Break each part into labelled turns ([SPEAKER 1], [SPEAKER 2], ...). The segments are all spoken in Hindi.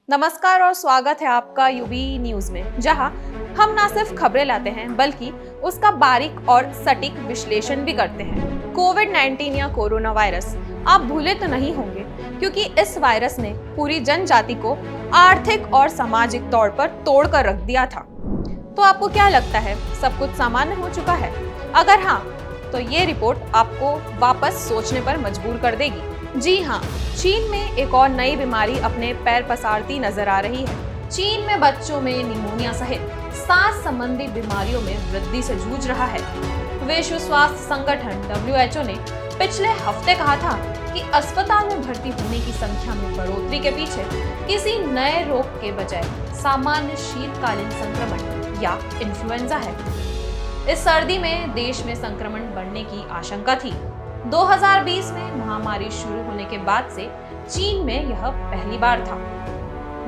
[SPEAKER 1] नमस्कार और स्वागत है आपका यूबी न्यूज में, जहां हम ना सिर्फ खबरें लाते हैं बल्कि उसका बारीक और सटीक विश्लेषण भी करते हैं। कोविड-19 या कोरोना वायरस आप भूले तो नहीं होंगे, क्योंकि इस वायरस ने पूरी जनजाति को आर्थिक और सामाजिक तौर पर तोड़कर रख दिया था। तो आपको क्या लगता है, सब कुछ सामान्य हो चुका है? अगर हाँ, तो ये रिपोर्ट आपको वापस सोचने पर मजबूर कर देगी। जी हाँ, चीन में एक और नई बीमारी अपने पैर पसारती नजर आ रही है। चीन में बच्चों में निमोनिया सहित सांस संबंधी बीमारियों में वृद्धि से जूझ रहा है। विश्व स्वास्थ्य संगठन WHO ने पिछले हफ्ते कहा था कि अस्पताल में भर्ती होने की संख्या में बढ़ोतरी के पीछे किसी नए रोग के बजाय सामान्य शीतकालीन संक्रमण या इन्फ्लुएंजा है। इस सर्दी में देश में संक्रमण बढ़ने की आशंका थी। 2020 में महामारी शुरू होने के बाद से चीन में यह पहली बार था।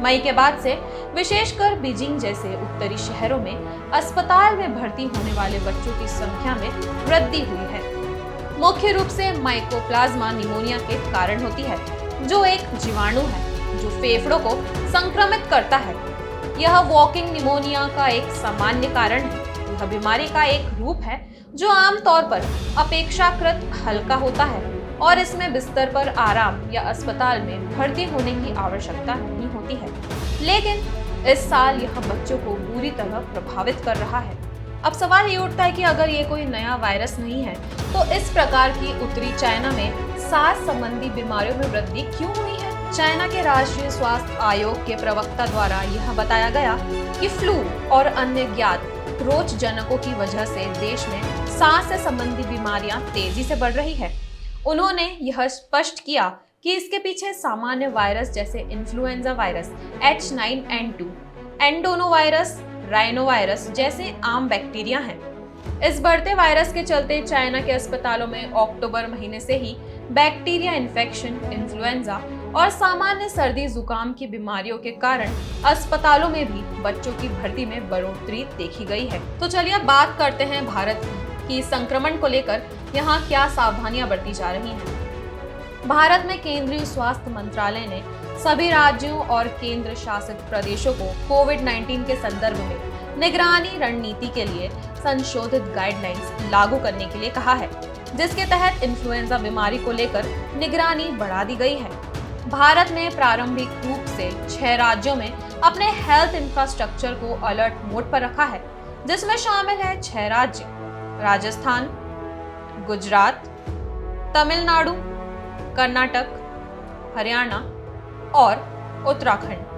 [SPEAKER 1] मई के बाद से विशेषकर बीजिंग जैसे उत्तरी शहरों में अस्पताल में भर्ती होने वाले बच्चों की संख्या में वृद्धि हुई है। मुख्य रूप से माइकोप्लाज्मा निमोनिया के कारण होती है, जो एक जीवाणु है जो फेफड़ों को संक्रमित करता है। यह वॉकिंग निमोनिया का एक सामान्य कारण है। यह बीमारी का एक रूप है जो आमतौर पर अपेक्षाकृत हल्का होता है और इसमें बिस्तर पर आराम या अस्पताल में भर्ती होने की आवश्यकता नहीं होती है। लेकिन इस साल यह बच्चों को बुरी तरह प्रभावित कर रहा है। अब सवाल ये उठता है कि अगर ये कोई नया वायरस नहीं है, तो इस प्रकार की उत्तरी चाइना में सांस संबंधी बीमारियों में वृद्धि क्यों हुई है? चाइना के राष्ट्रीय स्वास्थ्य आयोग के प्रवक्ता द्वारा यह बताया गया कि फ्लू और अन्य ज्ञात रोगजनकों की वजह से देश में सांस से संबंधी बीमारियां तेजी से बढ़ रही है। उन्होंने यह स्पष्ट किया कि इसके पीछे सामान्य वायरस जैसे इन्फ्लुएंजा वायरस H9N2, एंडोनोवायरस, राइनोवायरस जैसे आम बैक्टीरिया हैं। इस बढ़ते वायरस के चलते चाइना के अस्पतालों में अक्टूबर महीने से ही बैक्टीरिया इन्फेक्शन, इन्फ्लुएंजा और सामान्य सर्दी जुकाम की बीमारियों के कारण अस्पतालों में भी बच्चों की भर्ती में बढ़ोतरी देखी गई है। तो चलिए अब बात करते हैं भारत की संक्रमण को लेकर यहाँ क्या सावधानियां बरती जा रही हैं। भारत में केंद्रीय स्वास्थ्य मंत्रालय ने सभी राज्यों और केंद्र शासित प्रदेशों को कोविड-19 के संदर्भ में निगरानी रणनीति के लिए संशोधित गाइडलाइंस लागू करने के लिए कहा है, जिसके तहत इन्फ्लुएंजा बीमारी को लेकर निगरानी बढ़ा दी गई है। भारत ने प्रारंभिक रूप से 6 राज्यों में अपने हेल्थ इंफ्रास्ट्रक्चर को अलर्ट मोड पर रखा है, जिसमें शामिल है 6 राज्य: राजस्थान, गुजरात, तमिलनाडु, कर्नाटक, हरियाणा और उत्तराखंड।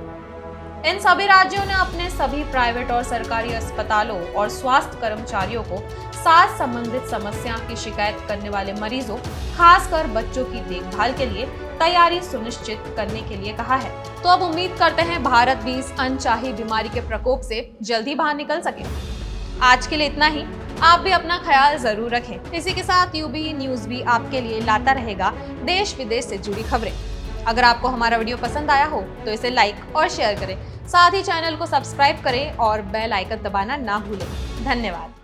[SPEAKER 1] इन सभी राज्यों ने अपने सभी प्राइवेट और सरकारी अस्पतालों और स्वास्थ्य कर्मचारियों को सांस संबंधित समस्या की शिकायत करने वाले मरीजों, खासकर बच्चों की देखभाल के लिए तैयारी सुनिश्चित करने के लिए कहा है। तो अब उम्मीद करते हैं भारत भी इस अनचाही बीमारी के प्रकोप से जल्दी बाहर निकल सके। आज के लिए इतना ही। आप भी अपना ख्याल जरूर रखें। इसी के साथ यूबी न्यूज भी आपके लिए लाता रहेगा देश विदेश से जुड़ी खबरें। अगर आपको हमारा वीडियो पसंद आया हो तो इसे लाइक और शेयर करें। साथ ही चैनल को सब्सक्राइब करें और बेल आइकन दबाना ना भूलें। धन्यवाद।